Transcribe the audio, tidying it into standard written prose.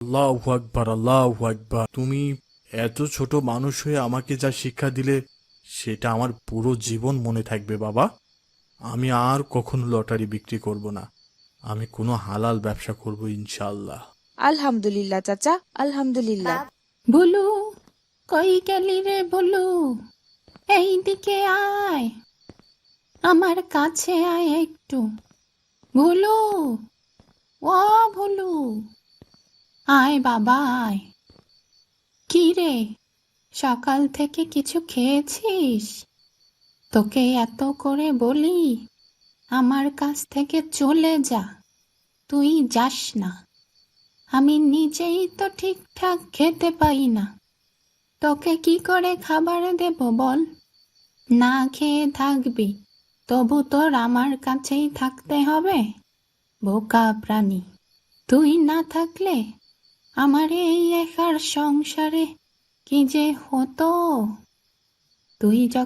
আল্লাহু আকবার, আল্লাহু আকবার। তুমি এত ছোট মানুষ হয়ে আমাকে যা শিক্ষা দিলে সেটা আমার পুরো জীবন মনে থাকবে বাবা। আমি আর কখনো লটারি বিক্রি করব না। আমি কোনো হালাল ব্যবসা করব ইনশাআল্লাহ। আলহামদুলিল্লাহ চাচা, আলহামদুলিল্লাহ। ভুলু, কই গেলি রে ভুলু? এইদিকে আয়, আমার কাছে আয় একটু। ভুলু, ও ভুলু, আয় বাবা আয়। কি রে, সকাল থেকে কিছু খেয়েছিস? তোকে এত করে বলি আমার কাছ থেকে চলে যা, তুই যাস না। আমি নিজেই তো ঠিকঠাক খেতে পাই না, তোকে কি করে খাবার দেব বল? না খেয়ে থাকবি, তবু তোর আমার কাছেই থাকতে হবে? বোকা প্রাণী, তুই না থাকলে আমার এই একার সংসারে কি যে হতো। তুই যখন